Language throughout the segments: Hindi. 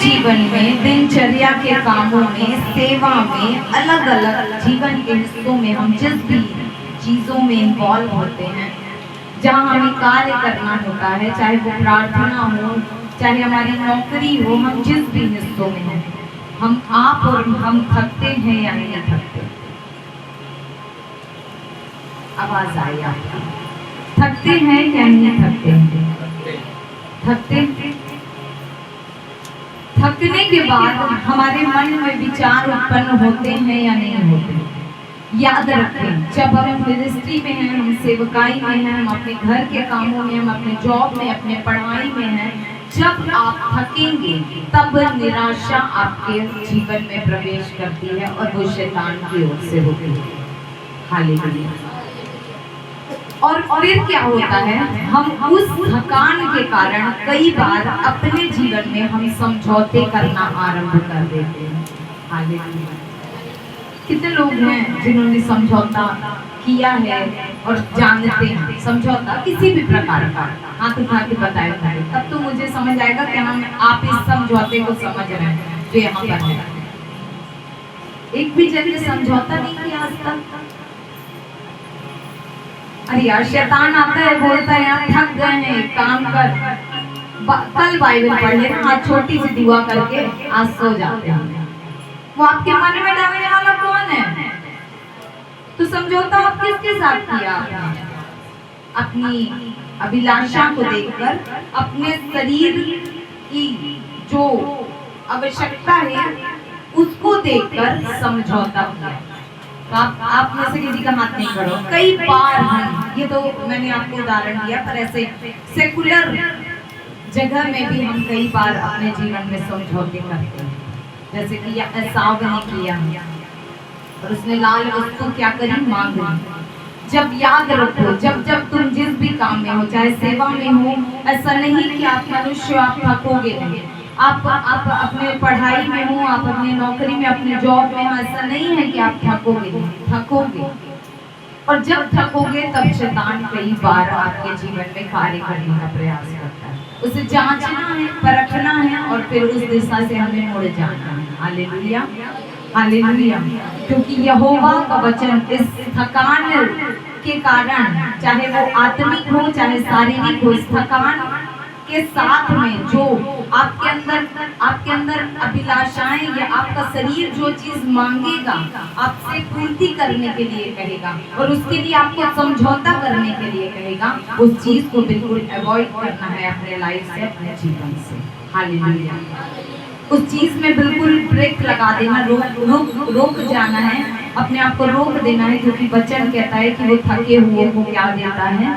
जीवन में, दिनचर्या के कामों में, सेवा में, अलग अलग जीवन के हिस्सों में हम जिस भी चीज़ों में इन्वॉल्व होते हैं, जहाँ हमें कार्य करना होता है, चाहे वो प्रार्थना हो, चाहे हमारी नौकरी हो, हम जिस भी हिस्सों में हैं, हम आप और हम थकते हैं या नहीं थकते? आवाज आई आपकी? थकते हैं या नहीं थकते हैं? थकते। थकने के बाद हमारे मन में विचार उत्पन्न होते हैं या नहीं होते? याद रखें, जब हम मिनिस्ट्री में हैं, हम सेवकाई में हैं, हम अपने घर के कामों में, हम अपने जॉब में, अपने पढ़ाई में हैं, जब आप थकेंगे तब निराशा आपके जीवन में प्रवेश करती है और वो शैतान की ओर से होती है। हालेलुया। और फिर क्या होता है, हम उस थकान के कारण कई बार अपने जीवन में हम समझौते करना आरंभ कर देते हैं। हालेलुया। कितने लोग हैं जिन्होंने समझौता किया है और जानते हैं समझौता किसी भी प्रकार का? हाथ उठा के बताया था, तब तो मुझे समझ आएगा कि हम आप इस समझौते को समझ रहे हैं जो यहाँ पर है। एक भी जन ने समझौता नहीं किया आज तक। अरे यार, शैतान आता है, बोलता है यार थक गए हैं, काम कर, कल बाइबल पढ़ लेना, आज छोटी सी दुआ करके आज सो जाते हैं। वो आपके मन में डालने वाला कौन है? तो समझौता आप किसके साथ किया? अपनी अभिलाषा को देखकर, अपने शरीर की जो आवश्यकता है उसको देखकर समझौता किया। तो आप में से किसी का हाथ नहीं करो। कई बार हम, ये तो मैंने आपको उदाहरण दिया, पर ऐसे सेकुलर जगह में भी हम कई बार अपने जीवन में समझौते करते हैं। जैसे कि एसाव ने किया और उसने लाल वस्तु क्या करी? मांग ली। जब याद रखो, जब जब तुम जिस भी काम में हो, चाहे सेवा में हो, ऐसा नहीं कि आप मनुष्य आप थकोगे नहीं। आप अपने पढ़ाई में हो, आप अपनी नौकरी में, अपने जॉब में हो, ऐसा नहीं है कि आप थकोगे नहीं, थकोगे। और जब थकोगे तब शैतान कई बार आपके जीवन में कार्य करने का प्रयास करता है। उसे जांचना है, परखना है और फिर उस दिशा से हमें मुड़ जाना है। Hallelujah, hallelujah. क्योंकि यहोवा का वचन इस थकान के कारण, चाहे वो आत्मिक हो चाहे शारीरिक हो, इस थकान के साथ में जो आपके अंदर अभिलाषाएं या आपका शरीर जो चीज मांगेगा, आपसे पूर्ति करने के लिए कहेगा और उसके लिए आपको समझौता करने के लिए कहेगा, उस चीज को बिल्कुल अवॉइड करना है अपने लाइफ से, अपने जीवन से। हालेलुया। उस चीज में बिल्कुल ब्रेक लगा देना, रोक जाना है, अपने आप को रोक देना है, क्योंकि वचन कहता है कि वो थके हुए को क्या देता है?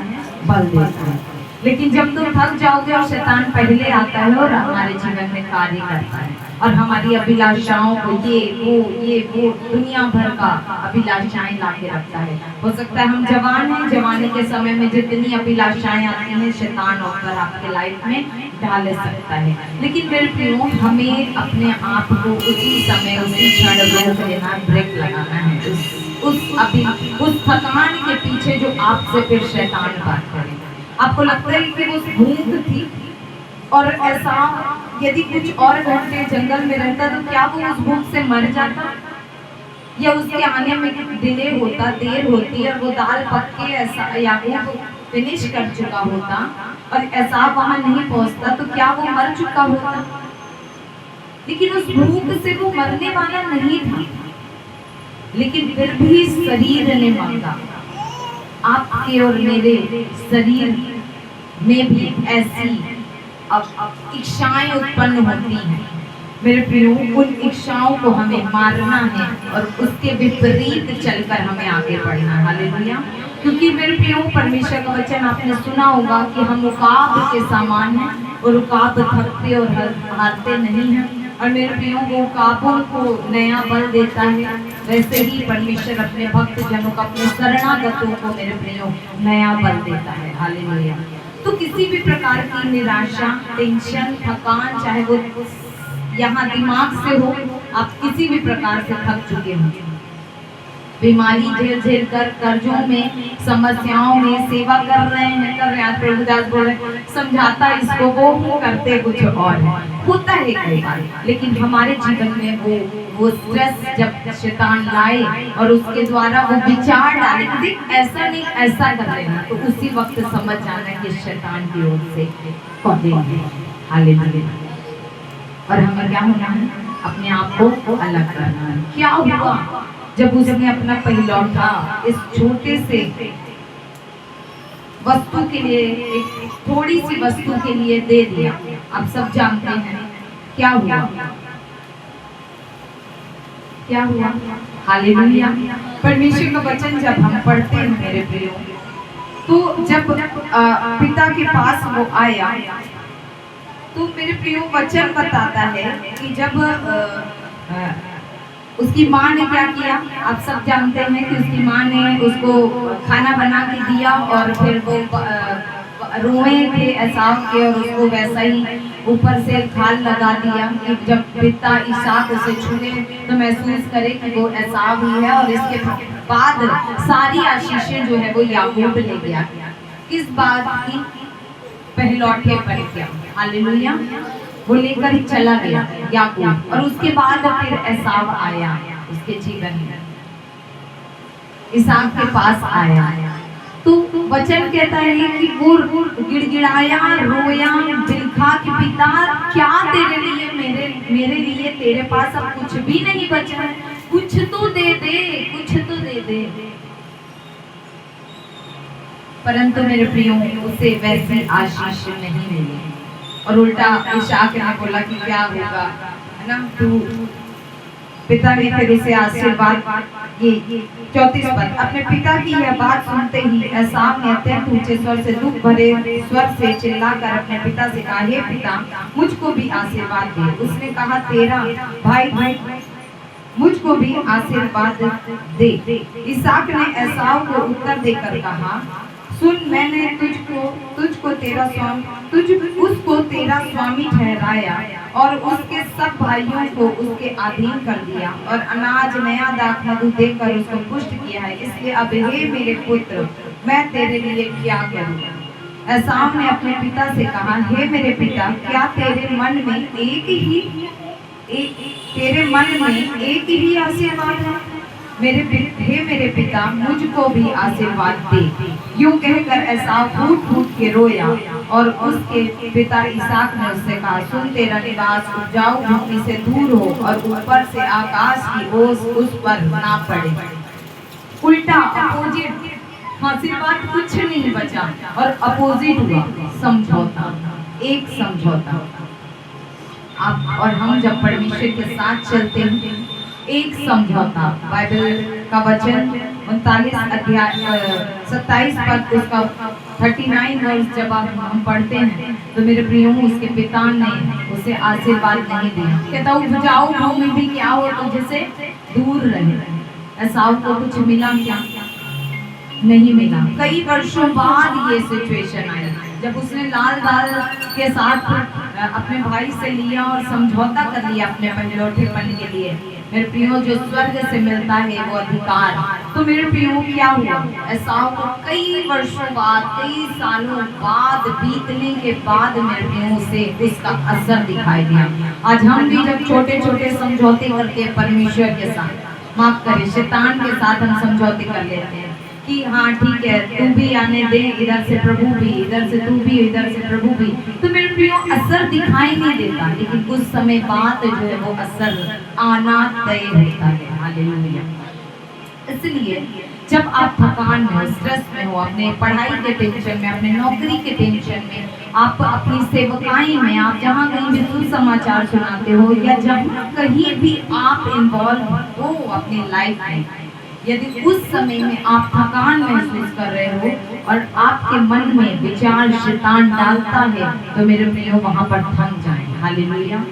बल देता है। लेकिन जब तुम थक जाओगे और शैतान पहले आता है और हमारे जीवन में कार्य करता है और हमारी अभिलाषाओं को ये वो दुनिया भर का अभिलाषाएं लाके रखता है। हो सकता है हम जवान हैं, जवानी के समय में जितनी अभिलाषाएं आती हैं शैतान ऑफर आपके लाइफ में डाल सकता है। लेकिन मेरे प्रियो, हमें अपने आप को उसी समय, उसी क्षण रोक लेना, ब्रेक लगाना है उस थकान के पीछे जो आपसे फिर शैतान बात करे। आपको लगता है कि वो भूख थी और ऐसा यदि कुछ और घंटे जंगल में रहता तो क्या वो उस भूख से मर जाता, या उसके आने में डिले होता, देर होती और वो दाल पक के ऐसा याकूब फिनिश कर चुका होता और ऐसा वहां नहीं पहुंचता तो क्या वो मर चुका होता? लेकिन उस भूख से वो मरने वाला नहीं था, लेकिन फिर भी शरीर ने मांगा। आपके और मेरे शरीर में भी ऐसी इच्छाएं उत्पन्न होती हैं मेरे प्रियो। उन इच्छाओं को हमें मारना है और उसके विपरीत चलकर हमें आगे बढ़ना। हालेलुया। क्योंकि मेरे प्रियो, परमेश्वर का वचन आपने सुना होगा कि हम उकाब के समान हैं और उकाब थकते और हारते नहीं हैं। और मेरे प्रियो, वो उकाबों को नया बल देता है, वैसे ही परमेश्वर अपने भक्त जनों को, अपने शरणागतों को मेरे प्रियो नया बल देता है। हालेलुया। तो किसी भी प्रकार की निराशा, टेंशन, थकान, चाहे वो यहाँ दिमाग से हो, आप किसी भी प्रकार से थक चुके हो, बीमारी झेल झेल कर, कर्जों में, समस्याओं में सेवा कर रहे हैं। आज प्रभुदास बोल रहे समझाता इसको वो करते कुछ और होता है कई बार, लेकिन हमारे जीवन में वो स्ट्रेस जब शैतान लाए और उसके द्वारा वो विचार डाले देख ऐसा नहीं ऐसा कर लेना, तो उसी वक्त समझ जाना कि शैतान की ओर से हालेलुया। और हमें क्या होना है, अपने आप को अलग करना है। क्या हुआ जब उसने अपना पहिलौठा इस छोटे से वस्तु के लिए, एक थोड़ी सी वस्तु के लिए दे दिया। आप सब जानते हैं क्या हुआ, क्या हुआ। हालेलुया। परमेश्वर का वचन जब हम पढ़ते हैं मेरे प्रियो, तो जब पिता के पास वो आया, तो मेरे प्रियो वचन बताता है कि जब उसकी माँ ने क्या किया, आप सब जानते हैं कि उसकी माँ ने उसको खाना बना के दिया और फिर वो रोए थे एसाव के और उसको वैसा ही ऊपर से खाल लगा दिया कि जब पिता इसहाक उसे छुए तो महसूस करे कि वो एसाव ही है। और इसके बाद सारी आशीषें जो है वो याकूब ले गया। किस बात की, पहलौठे पर क्या, हालेलुया, वो लेकर चला गया याकूब। और उसके बाद फिर एसाव आया उसके जीवन में, इसहाक के पास आया, तो वचन कहता है कि वो गिड़गिड़ाया, रोया, बिलखा कि पिता क्या तेरे लिए, मेरे लिए तेरे पास अब कुछ भी नहीं बचा है, कुछ तो दे दे, कुछ तो दे दे। परंतु मेरे प्रियो उसे वैसी आशीष नहीं मिली और उल्टा इसहाक ने बोला कि क्या होगा, है ना, तू पिता ने फिर उसे आशीर्वाद, ये 34 पद, अपने पिता की यह बात सुनते ही एसाव ने अत्यंत ऊंचे स्वर से, दुख भरे स्वर से चिल्लाकर अपने पिता से कहा, हे पिता मुझको भी आशीर्वाद दे। उसने कहा, तेरा भाई मुझको भी आशीर्वाद दे। इसहाक ने एसाव को उत्तर देकर कहा, सुन, मैंने उसको तेरा स्वामी ठहराया और उसके सब भाइयों को उसके अधीन कर दिया और अनाज, नया दाख मधु देकर उसको पुष्ट किया है। इसलिए अब हे मेरे पुत्र, मैं तेरे लिए क्या करूं? एसाव ने अपने पिता से कहा, हे मेरे पिता, क्या तेरे मन में एक ही आशीर्वाद है? मेरे पिता मुझको भी आशीर्वाद दे। यूं कहकर एसाव फूट फूट के रोया और उसके पिता इसहाक ने उससे कहा, सुन, तेरा निवास उपजाऊ भूमि से दूर हो और ऊपर से आकाश की ओस उस पर ना पड़े। उल्टा अपोजिट, आशीर्वाद कुछ नहीं बचा और अपोजिट हुआ, समझौता, एक समझौता। आप और हम जब परमेश्वर के साथ चलते हैं, एक समझौता। बाइबल का वचन 39 अध्याय 27 पद उसका 39 वर्ष जब हम पढ़ते हैं, तो मेरे प्रियो उसके पिता ने उसे आशीर्वाद नहीं दिया। कहता उपजाऊ भूमि भी क्या हो तुझसे दूर रहे। एसाव को कुछ मिला क्या? नहीं मिला। कई वर्षों बाद ये सिचुएशन आई जब उसने लाल दाल के साथ अपने भाई से लिया और समझौता कर लिया अपने पहिलौठेपन के लिए। मेरे प्रियो, जो स्वर्ग से मिलता है वो अधिकार, तो मेरे प्रियो क्या हुआ? एसाव को कई वर्षों बाद, कई सालों बाद बीतने के बाद मेरे प्रियो से उसका असर दिखाई दिया। आज हम भी जब छोटे छोटे समझौते करके परमेश्वर के साथ, माफ करें, शैतान के साथ हम समझौते कर लेते हैं कि हाँ ठीक है, तू भी आने दे, इधर से प्रभु भी, इधर से तू भी, इधर से प्रभु भी, तो मेरे प्रियो असर दिखाई नहीं देता, लेकिन कुछ समय बाद जो है वो असर आना तय होता है। हालेलुया। इसलिए जब आप थकान में हो, स्ट्रेस में हो, अपने पढ़ाई के टेंशन में, अपने नौकरी के टेंशन में, आप अपनी सेवकाई में, आप जहाँ कहीं भी सुसमाचार सुनाते हो या जहाँ कहीं भी आप इन्वॉल्व हो अपनी लाइफ में, यदि उस समय में आप थकान महसूस कर रहे हो और आपके मन में विचार शैतान डालता है, तो मेरे प्रियो वहां पर थम जाए। हालेलुया।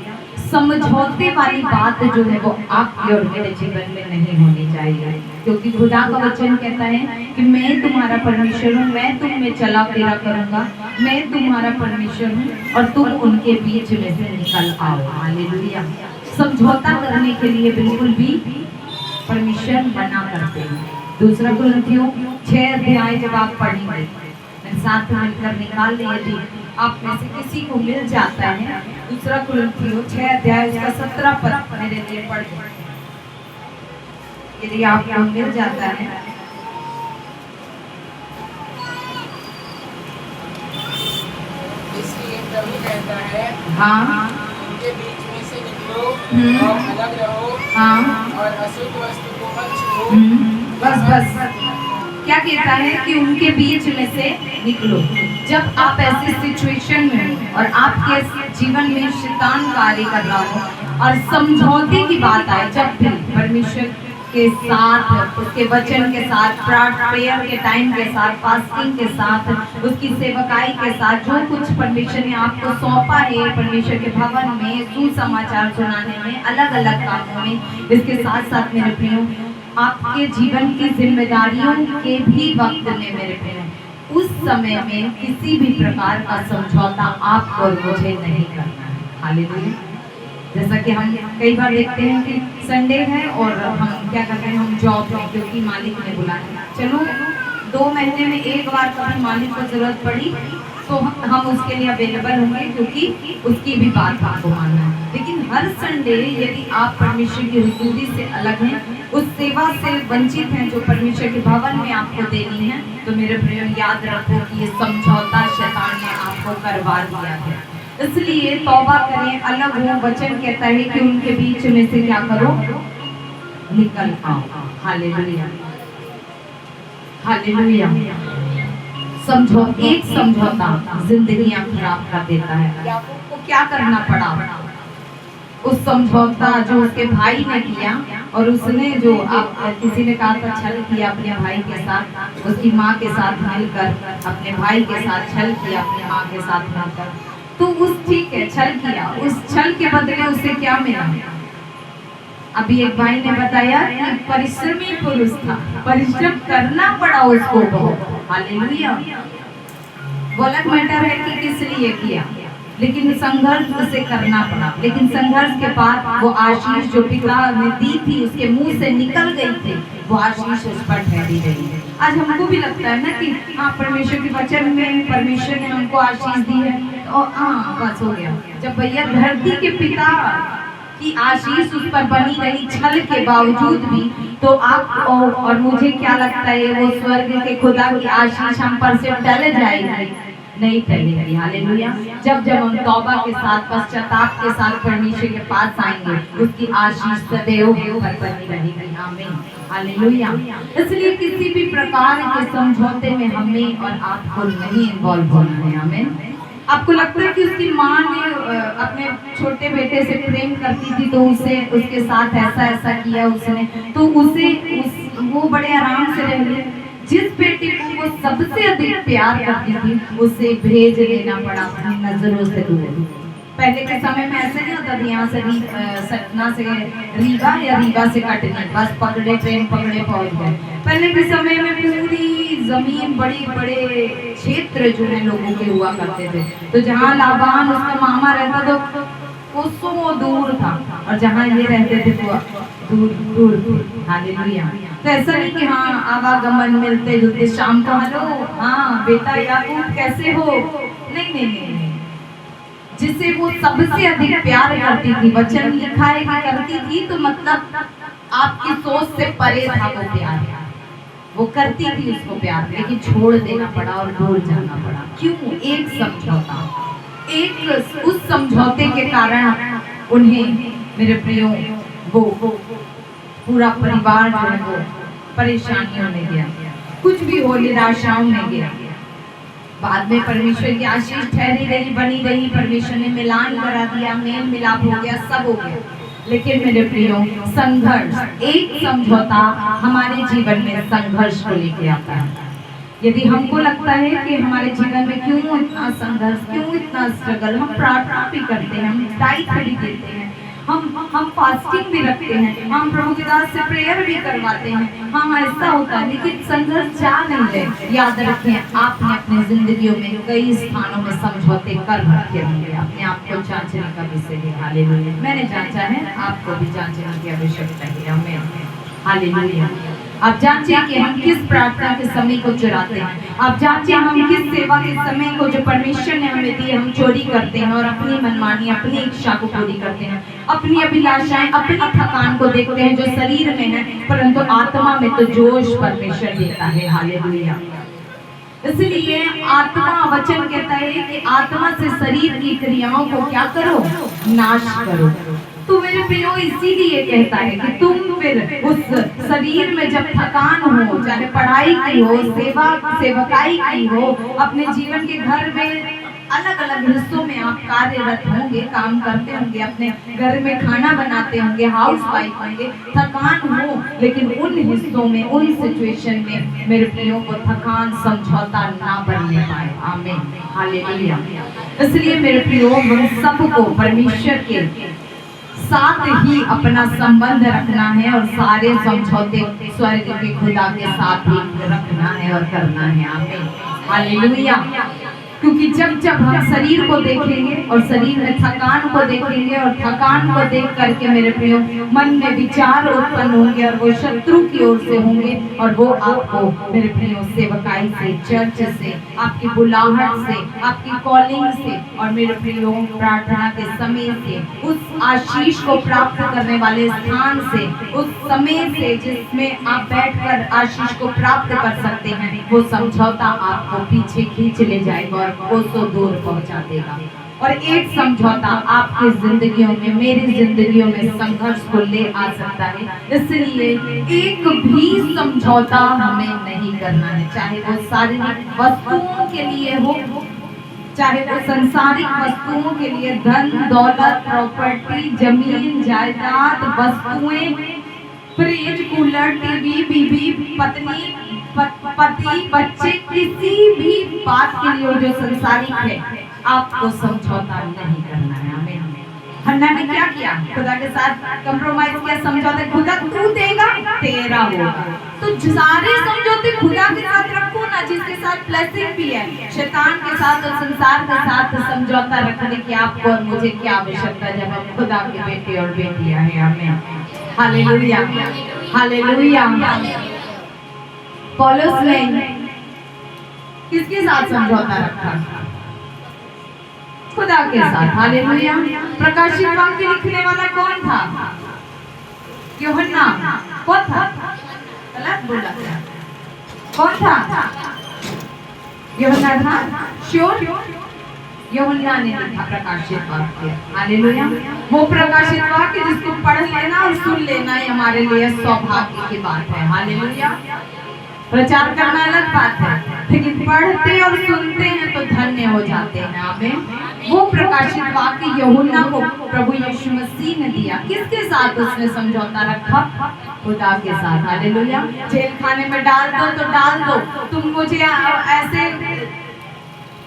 समझौते वाली बात जो है वो आपके और मेरे जीवन में नहीं होनी चाहिए, क्योंकि खुदा का वचन कहता है कि मैं तुम्हारा परमेश्वर हूँ, मैं तुम में चला फिरा करूंगा, मैं तुम्हारा परमेश्वर हूँ और तुम उनके बीच में से निकल आओ। हालेलुया। समझौता करने के लिए बिल्कुल भी परमिशन मना करते हैं। दूसरा कुरिन्थियों 6 अध्याय जब आप पढ़ेंगे, मेरे साथ मिलकर निकाल लें, यदि आप में से किसी को मिल जाता है, दूसरा कुरिन्थियों 6 अध्याय उसका 17 पद मेरे लिए पढ़ दें, यदि आपको मिल जाता है। इसलिए प्रभु कहता है, हाँ, उनके बीच में से निकलो और अलग रहो, हाँ, और अशुद्ध वस्तु को मत छुओ। बस बस, क्या कहता है कि उनके बीच में से निकलो। जब आप ऐसी सिचुएशन में हो और आपके जीवन में शैतान कार्य कर रहा हो और समझौते की बात आए, जब भी परमेश्वर के साथ, उसके वचन के साथ, प्रेयर के टाइम के साथ, फास्टिंग के साथ, उसकी सेवकाई के साथ, जो कुछ परमेश्वर ने आपको सौंपा है परमेश्वर के भवन में सुसमाचार सुनाने में, अलग अलग कामों में, इसके साथ साथ मेरे प्रियो आपके जीवन की जिम्मेदारियों के भी वक्त में मेरे प्रियो उस समय में किसी भी प्रकार का समझौता आपको और मुझे नहीं करना है। हालेलुया। जैसा कि हम कई बार देखते हैं कि संडे है और हम क्या करते हैं, हम जॉब में, क्योंकि मालिक ने बुलाया, चलो 2 महीने में एक बार कभी मालिक को जरूरत पड़ी तो हम उसके लिए अवेलेबल होंगे, क्योंकि उसकी भी बात आपको मानना है। लेकिन हर संडे यदि आप परमेश्वर की हुजूरी से अलग हैं, उस सेवा से वंचित हैं जो परमेश्वर के भवन में आपको देनी है, तो मेरे प्रिय याद रखो कि ये समझौता शैतान ने आपको करवा दिया है। इसलिए तौबा करें, अलग हो। वचन कहता है कि उनके बीच में से क्या करो, निकल आओ। Hallelujah, hallelujah. एक समझौता जिंदगियां खराब कर देता है। याकूब को क्या करना पड़ा, उस समझौता जो उसके भाई ने किया, और उसने जो आप किसी ने कहा था छल किया अपने भाई के साथ, उसकी माँ के साथ मिलकर अपने भाई के साथ छल किया, अपनी माँ के साथ मिलकर, तो उस ठीक है छल किया, उस छल के बदले उसे क्या मिला। अभी एक भाई ने बताया कि परिश्रमी पुरुष था, परिश्रम करना पड़ा उसको बहुत। हालेलुया। वो अलग मैटर है कि किस लिए किया, लेकिन संघर्ष उसे करना पड़ा। लेकिन संघर्ष के बाद वो आशीष जो पिता ने दी थी, उसके मुंह से निकल गई थी, वो आशीष उस पर ठहरी रही। आज हमको भी लगता है ना कि हाँ परमेश्वर के वचन में परमेश्वर ने हमको आशीष दी है, और हाँ बस हो गया। जब भैया धरती के पिता की आशीष उस पर बनी रही छल के बावजूद भी, तो आप और मुझे क्या लगता है वो स्वर्ग के खुदा की आशीष हम पर से टल जाएगी? नहीं टलेगी। हालेलुया। जब जब हम तौबा के साथ, पश्चाताप के साथ परमेश्वर के पास आएंगे, उसकी आशीष सदैव पर बनी रहेगी। आमीन। हालेलुया। इसलिए किसी भी प्रकार के समझौते में हमें और आपको नहीं इन्वॉल्व होना है। आमीन। आपको लगता है कि उसकी माँ ने अपने छोटे बेटे से प्रेम करती थी, तो उसे उसके साथ ऐसा ऐसा किया उसने, तो वो बड़े आराम से रह गए। जिस बेटे को वो सबसे अधिक प्यार करती थी, उसे भेज देना पड़ा अपनी नजरों से दूर। पहले के समय में ऐसे नहीं होता था, यहाँ से सतना से रीवा या रीवा से कटनी, बस पकड़े ट्रेन पकड़े पहुंच गए। पहले के समय में पूरी जमीन, बड़ी बड़े क्षेत्र जो है लोगों के हुआ करते थे, तो जहाँ लाबान उसका मामा रहता तो कोसों दूर था, और जहाँ ये रहते थे तो दूर दूर दूर। हालेलुया। तो ऐसा नहीं कि हाँ आवागमन मिलते जुलते शाम को, हेलो हाँ बेटा याकूब कैसे हो, नहीं नहीं नहीं। जिसे वो सबसे अधिक प्यार करती थी, वचन लिखा है कि करती थी, तो मतलब आपकी सोच से परे था वो प्यार। वो करती थी उसको प्यार, लेकिन छोड़ देना पड़ा और दूर जाना पड़ा। क्यों? एक समझौता, एक उस समझौते के कारण उन्हें मेरे प्रियो वो पूरा परिवार जो है वो परेशानियों में गया, कुछ भी हो निराशाओं में गया। बाद में परमेश्वर की आशीष ठहरी रही, बनी रही, परमेश्वर ने मिलान करा दिया, मेल मिलाप हो गया, सब हो गया। लेकिन मेरे प्रियो संघर्ष, एक समझौता हमारे जीवन में संघर्ष को लेके आता है। यदि हमको लगता है कि हमारे जीवन में क्यों इतना संघर्ष, क्यों इतना स्ट्रगल, हम प्रार्थना भी करते हैं, हम टाइट भी देते हैं, हम फास्टिंग भी रखते हैं, हम प्रभु के दास से प्रेयर भी करवाते हैं, हाँ ऐसा होता है, लेकिन संघर्ष जा नहीं रहे। याद रखें, आपने अपनी जिंदगियों में कई स्थानों में समझौते कर रखे होंगे, अपने आप को जांचने का विषय है। हालेलुया। मैंने जांचा है, आपको भी जांचने की आवश्यकता है। हमें हालेलुया। आप जानते हैं कि हम किस प्रार्थना के समय को चुराते हैं। आप जानते हैं हम किस सेवा के समय को जो परमेश्वर ने हमें दी हम चोरी करते हैं और अपनी मनमानी, अपनी इच्छा को पूरी करते हैं, अपनी अभिलाषाएं, अपनी थकान को देखते हैं जो शरीर में है, परंतु आत्मा में तो जोश परमेश्वर देता है। हालेलुया। इसलिए आत्मा वचन कहता है कि आत्मा से शरीर की क्रियाओं को क्या करो, नाश करो। तो मेरे प्रियो इसीलिए कहता है कि तुम फिर उस शरीर में जब थकान हो, चाहे पढ़ाई की हो, सेवकाई की हो, अपने जीवन के घर में अलग अलग हिस्सों में आप कार्यरत होंगे, काम करते होंगे, अपने घर में खाना बनाते होंगे, हाउस वाइफ होंगे, थकान हो, लेकिन उन हिस्सों में, उन सिचुएशन में मेरे प्रियो को थकान समझौता ना बनने पाए। आमीन, हालेलुया। इसलिए मेरे प्रियो हम सबको परमेश्वर के साथ ही अपना संबंध रखना है और सारे समझौते स्वर्ग के खुदा के साथ ही रखना है और करना है। आमीन, हालेलुया। क्योंकि जब जब हम शरीर को देखेंगे और शरीर में थकान को देखेंगे और थकान को देख करके मेरे प्रियो मन में विचार उत्पन्न होंगे और वो शत्रु की ओर से होंगे और वो आपको मेरे प्रियो सेवकाई से, चर्च से, आपकी बुलाहट से, आपकी कॉलिंग से और मेरे प्रियो प्रार्थना के समय से, उस आशीष को प्राप्त करने वाले स्थान से, उस समय से जिसमें आप बैठकर आशीष को प्राप्त कर सकते हैं, वो समझौता आपको पीछे खींच ले जाएगा को सो दूर पहुंचा देगा। और एक समझौता आपकी जिंदगियों में, मेरी जिंदगियों में संघर्ष को ले आ सकता है। इसलिए एक भी समझौता हमें नहीं करना है, चाहे वो शारीरिक वस्तुओं के लिए हो, चाहे वो संसारिक वस्तुओं के लिए, धन दौलत, प्रॉपर्टी, जमीन जायदाद, वस्तुएं, फ्रिज, कूलर, टीवी, बीवी, पत्नी, पति, बच्चे, किसी भी बात के लिए जो संसारिक है आपको समझौता नहीं करना है। आमीन। हन्ना ने क्या किया? खुदा के साथ कंप्रोमाइज किया, समझौते खुदा तू देगा तेरा होगा। तो सारे समझौते खुदा के साथ रखो ना, जिसके साथ ब्लेसिंग भी है। शैतान के साथ और संसार के साथ समझौता रखने की आपको और मुझे क्या आवश्यकता जब हम खुदा के बेटे और बेटियां हैं। आमीन, हालेलुया, हालेलुया। पौलुस ने किसके साथ समझौता रखा? खुदा के साथ। हालेलुया। प्रकाशित वाक्य लिखने वाला कौन था? यूहन्ना। कौन था? गलत बोला। कौन था? यूहन्ना था। श्योर? यूहन्ना ने लिखा प्रकाशित वाक्य। हालेलुया। वो प्रकाशित वाक्य जिसको पढ़ लेना और सुन लेना ही हमारे लिए सौभाग्य की बात है। हालेलुया। प्रचार करना अलग बात है, लेकिन पढ़ते और सुनते हैं तो धन्य हो जाते हैं। आमीन। वो प्रकाशित वाक्य यूहन्ना को प्रभु यीशु मसीह ने दिया। किसके साथ उसने समझौता रखा? खुदा के साथ। हालेलुया। जेल खाने में डाल दो तो डाल दो, तुम मुझे ऐसे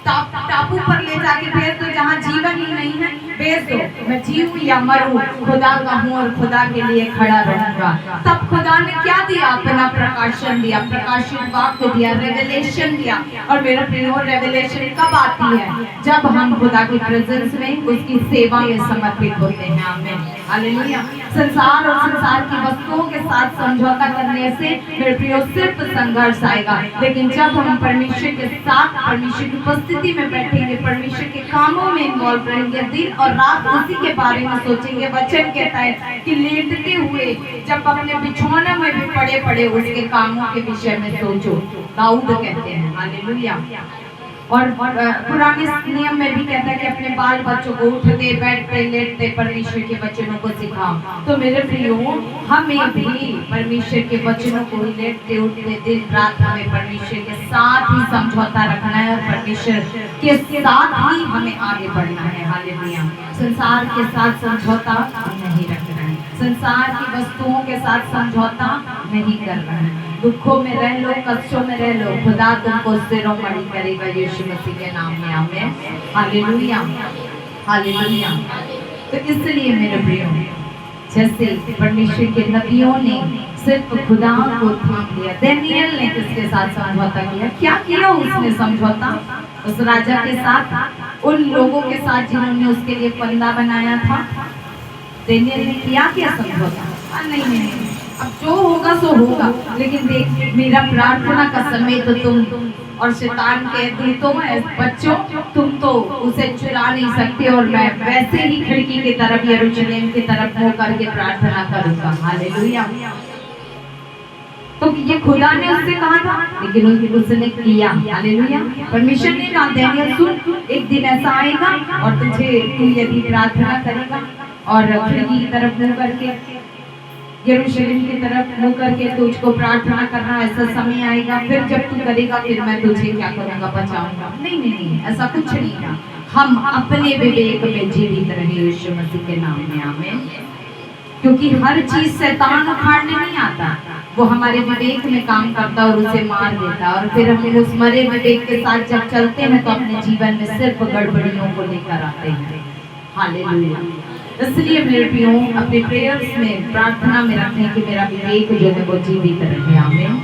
टापू पर ले जाके भेज दो जहाँ जीवन ही नहीं है, भेज दो, मैं जीऊं या मरूं खुदा का हूँ और खुदा के लिए खड़ा रहूंगा। तब खुदा ने क्या दिया? अपना प्रकाशन दिया, प्रकाशित वाक्य दिया, रेवलेशन दिया। और मेरा प्रियो रेवलेशन कब आती है? जब हम खुदा की प्रेजेंस में, उसकी सेवा में समर्पित होते हैं। आमीन, हालेलुया। संसार और संसार की वस्तुओं के साथ समझौता करने से मेरे प्रियो सिर्फ संघर्ष आएगा, लेकिन जब हम परमेश्वर के साथ, परमेश्वर की उपस्थिति में बैठेंगे, परमेश्वर के कामों में इन्वॉल्व रहेंगे, दिन और रात उसी के बारे में सोचेंगे। वचन कहता है कि लेटते हुए जब अपने बिछौने में भी पड़े पड़े उसके कामों के विषय में सोचो, दाऊद कहते हैं। हालेलुया। और पुराने नियम में भी कहता है कि अपने बाल बच्चों को उठते बैठते लेटते परमेश्वर के वचनों को सिखाओ। तो मेरे प्रियो हमें भी परमेश्वर के वचनों को लेटते उठते दिन रात हमें परमेश्वर के साथ ही समझौता रखना है और परमेश्वर के साथ ही हमें आगे बढ़ना है। हालेलुया। संसार के साथ समझौता नहीं रखना है, संसार की वस्तुओं के साथ समझौता नहीं करना है। दुखों में रह लो, कष्टों में रह लो, खुदा तुमको शिरोमणि करेगा यीशु मसीह के नाम में। आमीन, हालेलुया, हालेलुया। तो इसलिए मेरे प्रियो, जैसे परमेश्वर के नबियों ने सिर्फ खुदा को थाम लिया, दानियेल ने किसके साथ समझौता किया? क्या किया उसने समझौता? उस राजा के साथ, उन लोगों के साथ जिन्होंने उसके लिए फंदा बनाया था। दानियेल ने किया क्या समझौता? नहीं नहीं, अब जो होगा सो होगा, लेकिन देख मेरा प्रार्थना का समय तो तुम और शैतान के दूतों बच्चों तुम तो उसे चुरा नहीं सकते, और मैं वैसे ही खिड़की की तरफ यरूशलेम की तरफ मुंह करके प्रार्थना करूंगा। हालेलुया। तो ये खुदा ने उससे कहा था, लेकिन उसने किया। हालेलुया। परमेश्वर ने कहा दानियल सुन, एक दिन ऐसा आएगा और तू यदि प्रार्थना करेगा और खिड़की की तरफ मुंह करके यरूशलेम की तरफ मुंह करके तुझको प्रार्थना करना, ऐसा समय आएगा, फिर जब तू करेगा फिर मैं तुझे क्या करूंगा, बचाऊंगा। नहीं नहीं नहीं, ऐसा कुछ नहीं था। हम अपने विवेक में जीवित रहे यीशु मसीह के नाम में। आमीन। क्योंकि हर चीज शैतान उखाड़ने नहीं आता, वो हमारे विवेक में काम करता और उसे मार देता, और फिर हम उस मरे विवेक के साथ जब चलते हैं तो अपने जीवन में सिर्फ गड़बड़ियों को लेकर आते हैं। हालेलुया। इसलिए मेरे प्रियो अपने प्रेयर्स में प्रार्थना में रखने की मेरा विवेक जो है वो जीवित रहे। आमीन।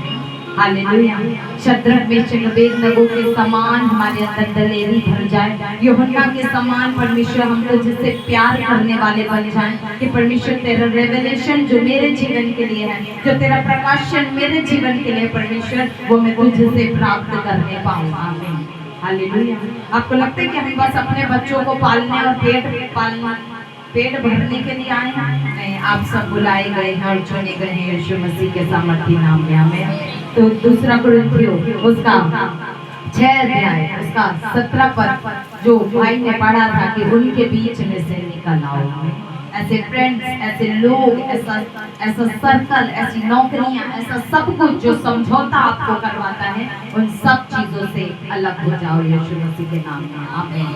हालेलुया। शद्रक मेशक अबेदनगो के समान हमारे अंदर दलेरी भर जाए, यूहन्ना के समान परमेश्वर हमको जिससे प्यार करने वाले बन जाएं, कि परमेश्वर तेरा रेवलेशन जो मेरे जीवन के लिए है, जो तेरा प्रकाशन मेरे जीवन के लिए परमेश्वर, वो मैं तुझसे प्राप्त करने पाऊँ। आमीन। हालेलुया। आपको लगता है कि हमें बस अपने बच्चों को पालने और पेट भरने के लिए आए हैं? नहीं, आप सब बुलाए गए हैं और चुने गए हैं यीशु मसीह के सामर्थी नाम में। आमीन। तो दूसरा कुरिन्थियों उसका 6 अध्याय उसका 17 पद जो भाई ने पढ़ा था कि उनके बीच में से निकल आओ। ऐसे फ्रेंड्स, ऐसे लोग, ऐसा सर्कल, ऐसी नौकरियां, ऐसा सब कुछ जो समझौता आपको करवाता है, उन सब चीजों से अलग हो जाओ यीशु मसीह के नाम में। आमीन।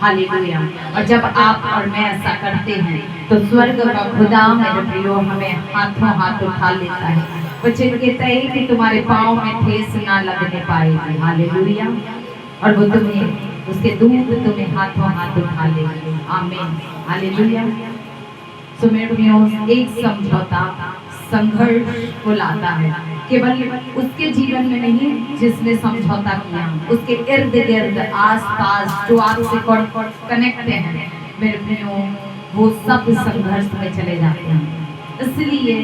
हालेलुया। और जब आप और मैं ऐसा करते हैं तो स्वर्ग का खुदा मेरे प्रियो हमें हाथों हाथ उठा लेता है। वचन कहता है कि तुम्हारे पाँव में ठेस ना लगने पाएगी। हालेलुया। और वो तुम्हें उसके दूत तुम्हें हाथों हाथ उठा लेंगे। आमीन। हालेलुया। सो मेरे प्रियो एक समझौता संघर्ष को लाता है, केवल उसके जीवन में नहीं जिसने समझौता किया, उसके इर्द गिर्द आस पास जो आपसे कनेक्ट हैं मेरे प्रियो, वो सब संघर्ष में चले जाते हैं। इसलिए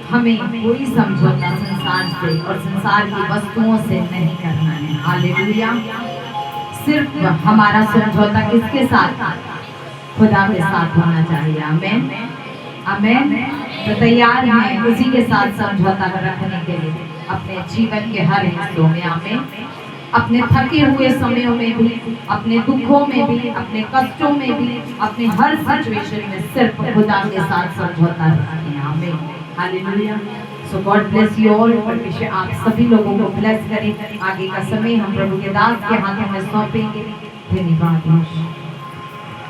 हमें कोई समझौता संसार से और संसार की वस्तुओं से नहीं करना है। हालेलुया। सिर्फ हमारा समझौता किसके साथ? खुदा के साथ होना चाहिए। आमीन। आमीन। तो तैयार हैं उसी के साथ समझौता रखने के लिए अपने जीवन के हर हिस्सों में। आमीन। अपने थके हुए समयों में भी, अपने दुखों में भी, अपने कष्टों में भी, अपने हर सिचुएशन में सिर्फ खुदा के साथ समझौता रखें। आमीन। Hallelujah. So God bless you all. परमेश्वर आप सभी लोगों को ब्लेस करें। आगे का समय हम प्रभु के दास के हाथों में सौंपेंगे। धन्यवाद।